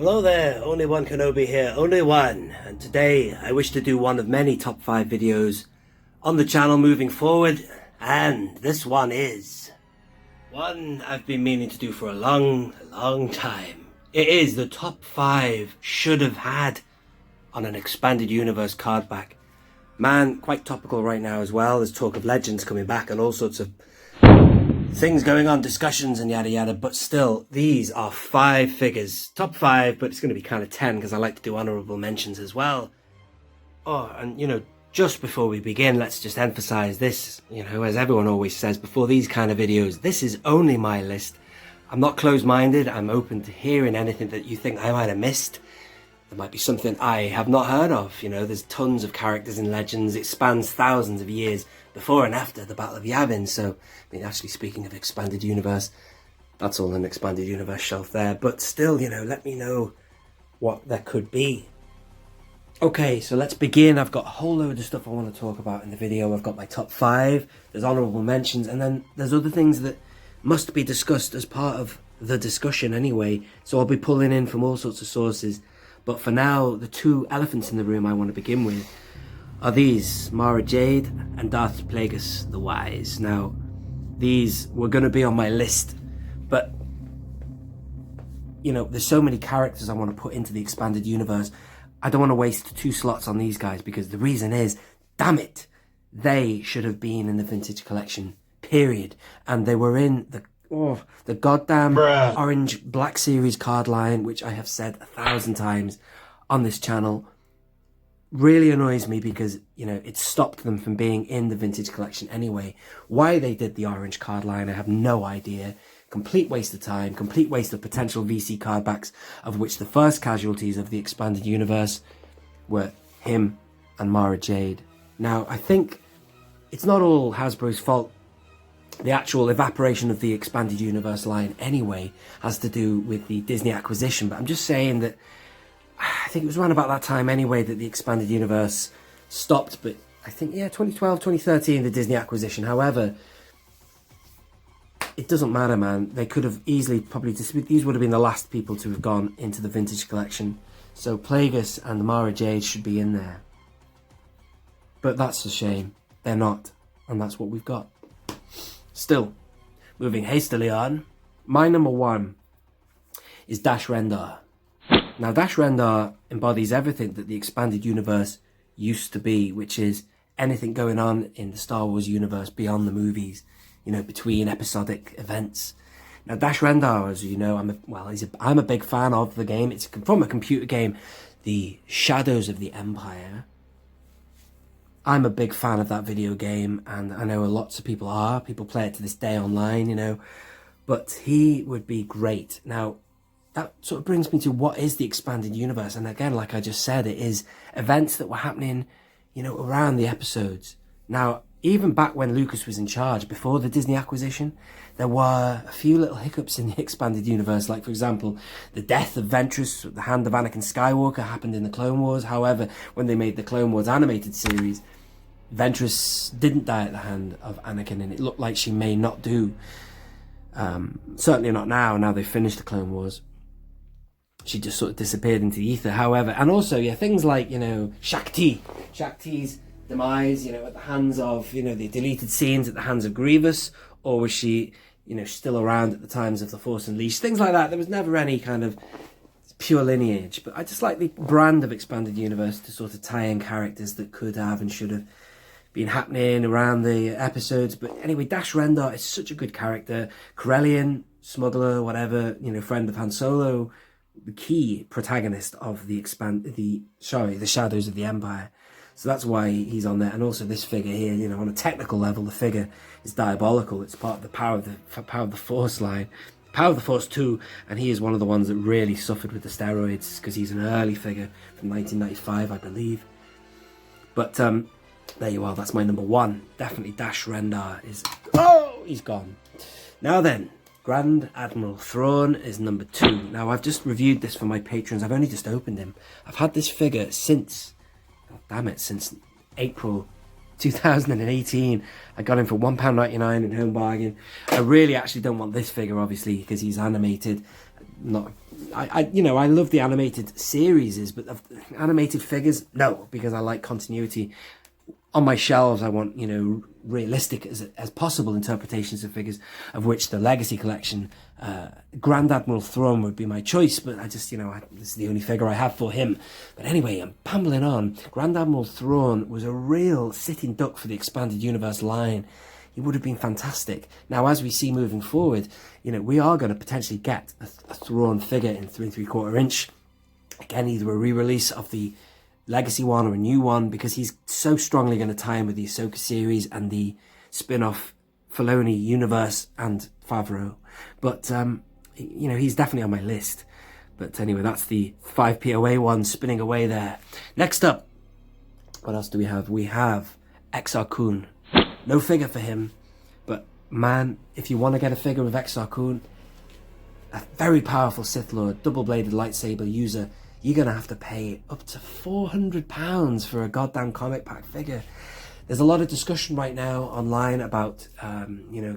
Hello there, only one Kenobi here, only one, and today I wish to do one of many top 5 videos on the channel moving forward, and this one is one I've been meaning to do for a long time. It is the top 5 should have had on an expanded universe card back. Man, quite topical right now as well. There's talk of Legends coming back and all sorts of things going on, discussions and yada yada, but still, these are 5 figures. Top 5, but it's going to be kind of 10 because I like to do honourable mentions as well. Oh, and you know, just before we begin, let's just emphasize this, you know, as everyone always says before these kind of videos, this is only my list. I'm not closed-minded. I'm open to hearing anything that you think I might have missed. There might be something I have not heard of. You know, there's tons of characters in Legends. It spans thousands of years before and after the Battle of Yavin. So, I mean, actually speaking of expanded universe, that's all an expanded universe shelf there. But still, you know, let me know what there could be. Okay, so let's begin. I've got a whole load of stuff I want to talk about in the video. I've got my top 5, there's honourable mentions, and then there's other things that must be discussed as part of the discussion anyway. So I'll be pulling in from all sorts of sources. But for now, the 2 elephants in the room I want to begin with are these, Mara Jade and Darth Plagueis the Wise. Now, these were going to be on my list, but, you know, there's so many characters I want to put into the expanded universe. I don't want to waste 2 slots on these guys because the reason is, damn it, they should have been in the vintage collection, period. And they were in the goddamn Orange Black Series card line, which I have said 1,000 times on this channel. Really annoys me because, you know, it stopped them from being in the vintage collection anyway. Why they did the orange card line, I have no idea. Complete waste of time, complete waste of potential VC card backs, of which the first casualties of the expanded universe were him and Mara Jade. Now, I think it's not all Hasbro's fault. The actual evaporation of the expanded universe line anyway has to do with the Disney acquisition, but I'm just saying that I think it was around about that time anyway that the expanded universe stopped, but I think, yeah, 2012, 2013, the Disney acquisition. However, it doesn't matter, man. They could have easily probably these would have been the last people to have gone into the vintage collection. So Plagueis and Mara Jade should be in there. But that's a shame. They're not. And that's what we've got. Still, moving hastily on, my number 1 is Dash Rendar. Now, Dash Rendar embodies everything that the expanded universe used to be, which is anything going on in the Star Wars universe beyond the movies, you know, between episodic events. Now, Dash Rendar, as you know, I'm a big fan of the game. It's from a computer game, The Shadows of the Empire. I'm a big fan of that video game, and I know lots of people are. People play it to this day online, you know. But he would be great. Now, that sort of brings me to what is the expanded universe. And again, like I just said, it is events that were happening, you know, around the episodes. Now, even back when Lucas was in charge, before the Disney acquisition, there were a few little hiccups in the expanded universe. Like, for example, the death of Ventress at the hand of Anakin Skywalker happened in the Clone Wars. However, when they made the Clone Wars animated series, Ventress didn't die at the hand of Anakin, and it looked like she may not do. Certainly not now. Now they've finished the Clone Wars. She just sort of disappeared into the ether. However, and also, yeah, things like, you know, Shakti's demise, you know, at the hands of, you know, the deleted scenes at the hands of Grievous, or was she, you know, still around at the times of the Force Unleashed, things like that. There was never any kind of pure lineage, but I just like the brand of expanded universe to sort of tie in characters that could have and should have been happening around the episodes. But anyway, Dash Rendar is such a good character. Corellian, smuggler, whatever, you know, friend of Han Solo, the key protagonist of the Shadows of the Empire. So that's why he's on there. And also this figure here, you know, on a technical level, the figure is diabolical. It's part of the Power of the Force line, Power of the Force 2, and he is one of the ones that really suffered with the steroids because he's an early figure from 1995, I believe. But there you are. That's my number 1. Definitely Dash Rendar is. Oh, he's gone. Now then, Grand Admiral Thrawn is number 2. Now, I've just reviewed this for my patrons. I've only just opened him. I've had this figure since, oh, damn it, since April 2018. I got him for £1.99 in Home Bargain. I really actually don't want this figure, obviously, because he's animated. not. I love the animated series, but animated figures, no, because I like continuity. On my shelves, I want, realistic as possible interpretations of figures, of which the Legacy Collection, Grand Admiral Thrawn would be my choice, but I just, this is the only figure I have for him. But anyway, I'm pambling on. Grand Admiral Thrawn was a real sitting duck for the Expanded Universe line. He would have been fantastic. Now, as we see moving forward, we are going to potentially get a Thrawn figure in 3 3/4 inch. Again, either a re-release of the Legacy one or a new one, because he's so strongly going to tie in with the Ahsoka series and the spin-off Filoni universe and Favreau. But, he's definitely on my list. But anyway, that's the 5POA one spinning away there. Next up, what else do we have? We have Exacun. No figure for him, but man, if you want to get a figure of Exacun, a very powerful Sith Lord, double-bladed lightsaber user, you're going to have to pay up to £400 for a goddamn comic pack figure. There's a lot of discussion right now online about,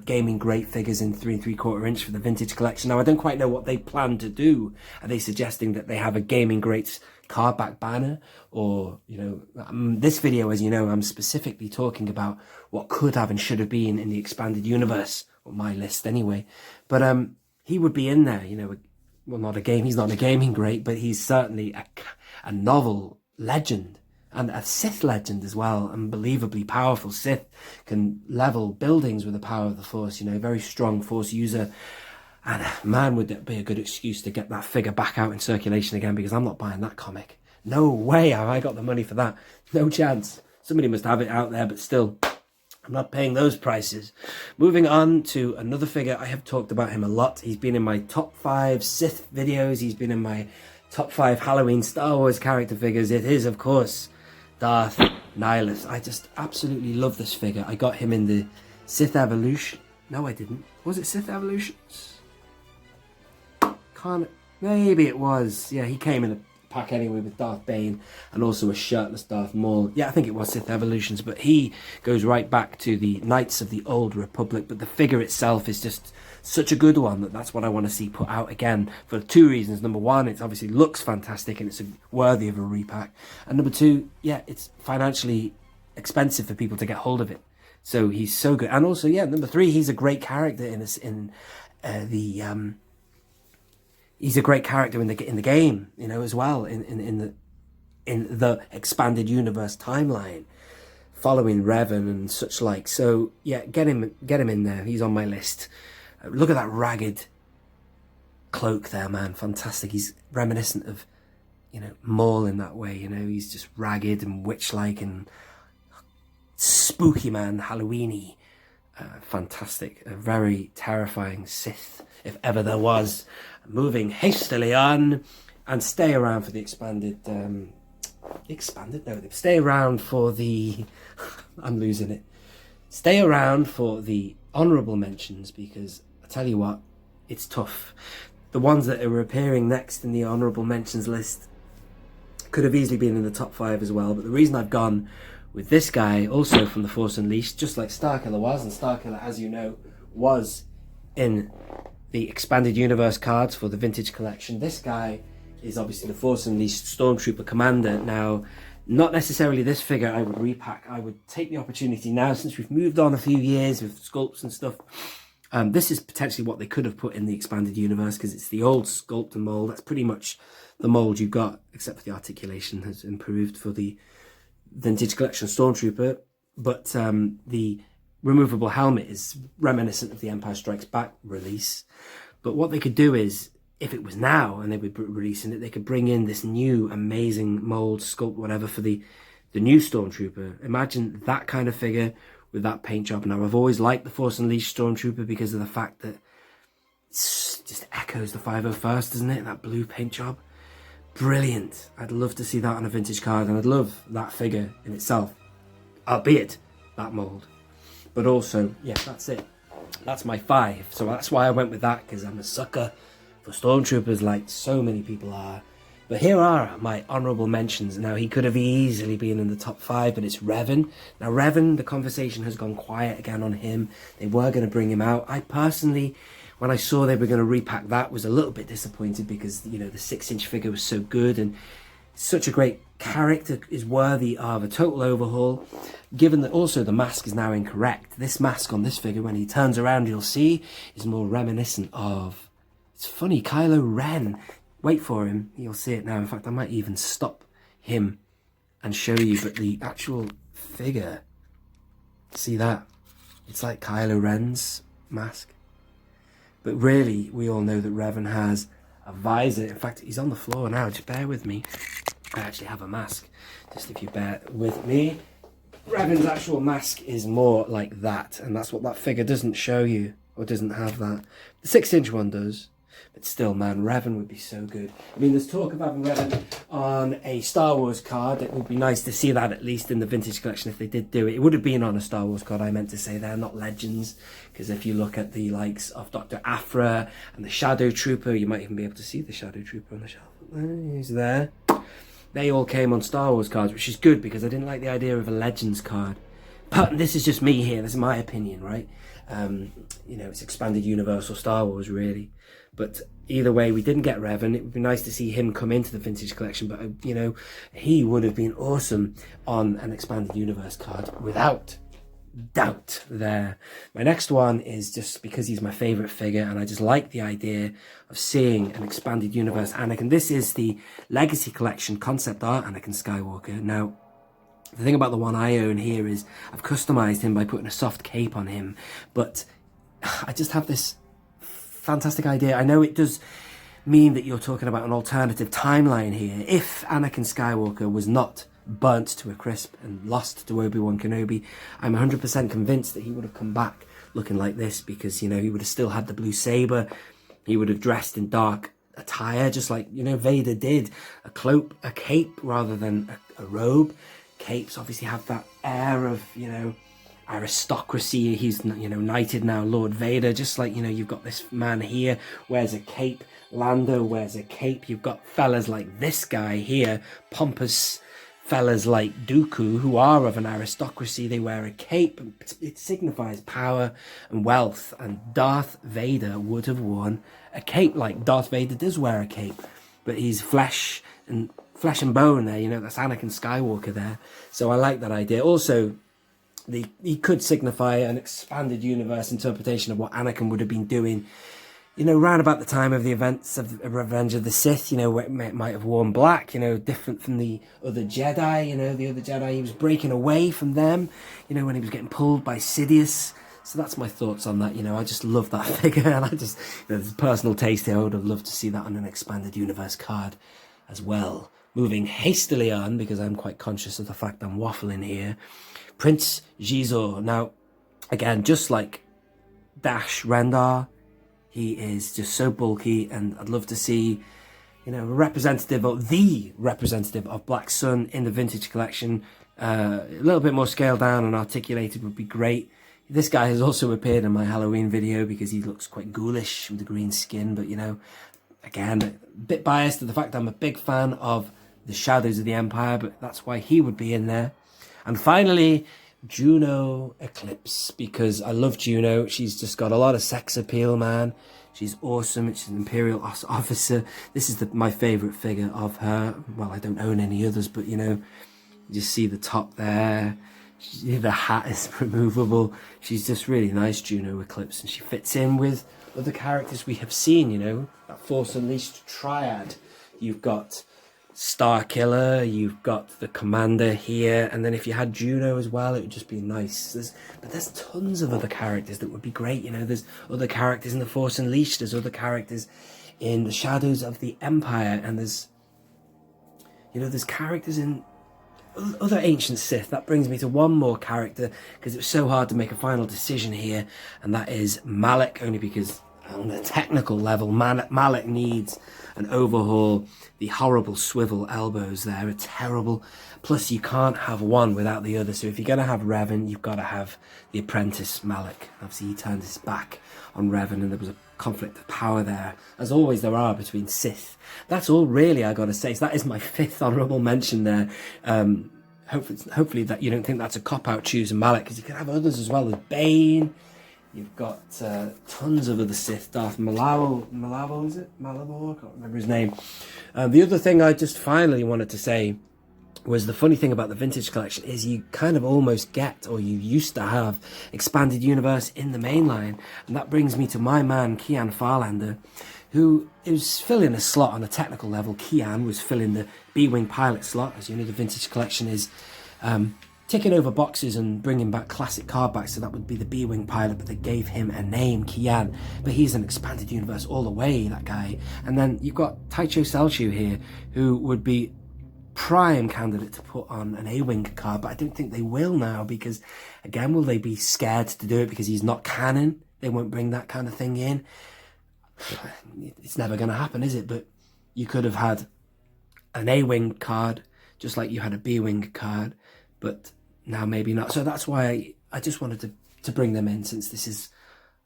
gaming great figures in 3 3/4 inch for the vintage collection. Now, I don't quite know what they plan to do. Are they suggesting that they have a gaming greats cardback banner? Or, this video, as you know, I'm specifically talking about what could have and should have been in the Expanded Universe, or my list anyway. But he would be in there, well, he's not a gaming great, but he's certainly a novel legend. And a Sith legend as well, unbelievably powerful Sith, can level buildings with the power of the Force, very strong Force user. And man, would that be a good excuse to get that figure back out in circulation again, because I'm not buying that comic. No way have I got the money for that. No chance. Somebody must have it out there, but still, I'm not paying those prices. Moving on to another figure, I have talked about him a lot. He's been in my top 5 Sith videos. He's been in my top 5 Halloween Star Wars character figures. It is, of course, Darth Nihilus. I just absolutely love this figure. I got him in the Sith Evolution. No, I didn't. Was it Sith Evolutions? Maybe it was. Yeah, he came in a pack anyway with Darth Bane and also a shirtless Darth Maul. Yeah, I think it was Sith Evolutions, but he goes right back to the Knights of the Old Republic. But the figure itself is just such a good one that's what I want to see put out again for 2 reasons. Number one, it obviously looks fantastic and it's worthy of a repack. And number two, yeah, it's financially expensive for people to get hold of it. So he's so good. And also, yeah, number three, he's a great character he's a great character in the game, as well, in the Expanded Universe timeline, following Revan and such like. So yeah, get him in there. He's on my list. Look at that ragged cloak there, man. Fantastic. He's reminiscent of, Maul in that way. He's just ragged and witch-like and spooky, man. Halloweeny. Fantastic. A very terrifying Sith, if ever there was. Moving hastily on, and stay around for the stay around for the I'm losing it. Stay around for the honourable mentions, because I tell you what, it's tough. The ones that are appearing next in the honourable mentions list could have easily been in the top 5 as well, but the reason I've gone with this guy, also from The Force Unleashed, just like Starkiller was, and Starkiller, as you know, was in the Expanded Universe cards for the Vintage Collection. This guy is obviously the Force Unleashed Stormtrooper Commander. Now, not necessarily this figure I would repack. I would take the opportunity now, since we've moved on a few years with sculpts and stuff. This is potentially what they could have put in the Expanded Universe, because it's the old sculpt and mold. That's pretty much the mold you got, except for the articulation has improved for the Vintage Collection Stormtrooper. But the removable helmet is reminiscent of the Empire Strikes Back release. But what they could do is, if it was now and they were releasing it, they could bring in this new amazing mold, sculpt, whatever, for the new Stormtrooper. Imagine that kind of figure with that paint job. Now, I've always liked the Force Unleashed Stormtrooper because of the fact that it just echoes the 501st, doesn't it? That blue paint job. Brilliant. I'd love to see that on a vintage card, and I'd love that figure in itself, albeit that mold. But also, yeah, that's it. That's my 5. So that's why I went with that, because I'm a sucker for Stormtroopers, like so many people are. But here are my honourable mentions. Now, he could have easily been in the top 5, but it's Revan. Now, Revan, the conversation has gone quiet again on him. They were going to bring him out. I personally when I saw they were going to repack that, was a little bit disappointed because, you know, the 6-inch figure was so good and such a great character is worthy of a total overhaul. Given that also the mask is now incorrect. This mask on this figure, when he turns around, you'll see, is more reminiscent of, it's funny, Kylo Ren. Wait for him, you'll see it now. In fact, I might even stop him and show you, but the actual figure, see that? It's like Kylo Ren's mask. But really, we all know that Revan has a visor. In fact, he's on the floor now, just bear with me. I actually have a mask, just if you bear with me. Revan's actual mask is more like that, and that's what that figure doesn't show you, or doesn't have that. The 6-inch one does. But still, man, Revan would be so good. I mean, there's talk of having Revan on a Star Wars card. It would be nice to see that, at least in the vintage collection, if they did do it. It would have been on a Star Wars card, I meant to say there, not Legends. Because if you look at the likes of Dr. Aphra and the Shadow Trooper, you might even be able to see the Shadow Trooper on the shelf. He's there. They all came on Star Wars cards, which is good, because I didn't like the idea of a Legends card. But this is just me here, this is my opinion, right? You know, it's expanded Universal Star Wars, really. But either way, we didn't get Revan. It would be nice to see him come into the vintage collection, but, you know, he would have been awesome on an expanded universe card, without doubt there. My next one is just because he's my favourite figure, and I just like the idea of seeing an expanded universe Anakin. This is the Legacy Collection concept art Anakin Skywalker. Now, the thing about the one I own here is I've customised him by putting a soft cape on him, but I just have this fantastic idea. I know it does mean that you're talking about an alternative timeline here. If Anakin Skywalker was not burnt to a crisp and lost to Obi-Wan Kenobi, I'm 100% convinced that he would have come back looking like this, because, you know, he would have still had the blue saber, he would have dressed in dark attire, just like, you know, Vader did. A cloak, a cape rather than a robe. Capes obviously have that air of, you know, aristocracy. He's, you know, knighted now, Lord Vader, just like, you know, you've got this man here wears a cape, Lando wears a cape, you've got fellas like this guy here, pompous fellas like Dooku, who are of an aristocracy. They wear a cape, it signifies power and wealth, and Darth Vader would have worn a cape. Like Darth Vader does wear a cape, but he's flesh and bone there, you know, that's Anakin Skywalker there. So I like that idea. Also, he could signify an expanded universe interpretation of what Anakin would have been doing, you know, round about the time of the events of Revenge of the Sith, you know, where it might have worn black, you know, different from the other Jedi, you know, the other Jedi, he was breaking away from them, you know, when he was getting pulled by Sidious. So that's my thoughts on that, you know, I just love that figure, and I just, you know, there's personal taste here. I would have loved to see that on an expanded universe card as well. Moving hastily on, because I'm quite conscious of the fact I'm waffling here. Prince Jizor. Now, again, just like Dash Rendar, he is just so bulky, and I'd love to see, you know, the representative of Black Sun in the vintage collection. A little bit more scaled down and articulated would be great. This guy has also appeared in my Halloween video because he looks quite ghoulish with the green skin, but, you know, again, a bit biased to the fact I'm a big fan of the Shadows of the Empire, but that's why he would be in there. And finally, Juno Eclipse, because I love Juno. She's just got a lot of sex appeal, man. She's awesome. She's an Imperial officer. This is my favourite figure of her. Well, I don't own any others, but, you know, you just see the top there. The hat is removable. She's just really nice, Juno Eclipse, and she fits in with other characters we have seen, you know, that Force Unleashed triad. You've got Star Killer, you've got the Commander here, and then if you had Juno as well, it would just be nice. But there's tons of other characters that would be great, you know. There's other characters in the Force Unleashed, there's other characters in the Shadows of the Empire, and there's, you know, there's characters in other ancient Sith. That brings me to one more character, because it was so hard to make a final decision here, and that is Malak, only because on a technical level, Malak needs an overhaul. The horrible swivel elbows there are terrible. Plus, you can't have one without the other. So if you're going to have Revan, you've got to have the apprentice Malak. Obviously, he turned his back on Revan, and there was a conflict of power there, as always there are between Sith. That's all really I got to say. So that is my 5th honourable mention there. Hopefully that you don't think that's a cop-out choosing Malak, because you can have others as well as Bane. You've got tons of other Sith. Darth Malavo, is it? Malavo? I can't remember his name. The other thing I just finally wanted to say was the funny thing about the vintage collection is you kind of almost get, or you used to have, expanded universe in the mainline. And that brings me to my man, Kian Farlander, who is filling a slot on a technical level. Kian was filling the B-Wing pilot slot. As you know, the vintage collection is ticking over boxes and bringing back classic cardbacks, so that would be the B-Wing pilot, but they gave him a name, Kian. But he's an expanded universe all the way, that guy. And then you've got Taicho Selchu here, who would be prime candidate to put on an A-Wing card, but I don't think they will now, because again, will they be scared to do it because he's not canon? They won't bring that kind of thing in. It's never going to happen, is it? But you could have had an A-Wing card just like you had a B-Wing card, but now maybe not. So that's why I just wanted to bring them in, since this is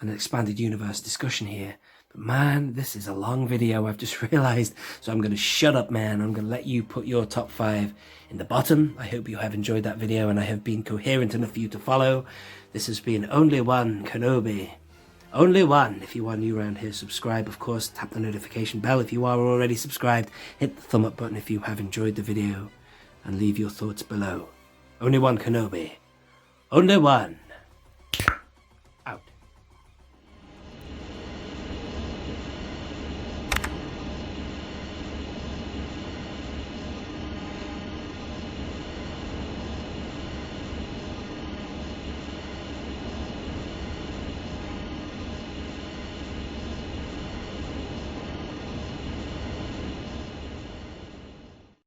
an expanded universe discussion here. But man, this is a long video, I've just realised. So I'm going to shut up, man. I'm going to let you put your top 5 in the bottom. I hope you have enjoyed that video and I have been coherent enough for you to follow. This has been Only One Kenobi. Only one. If you are new around here, subscribe, of course. Tap the notification bell if you are already subscribed. Hit the thumb up button if you have enjoyed the video. And leave your thoughts below. Only one Kenobi. Only one.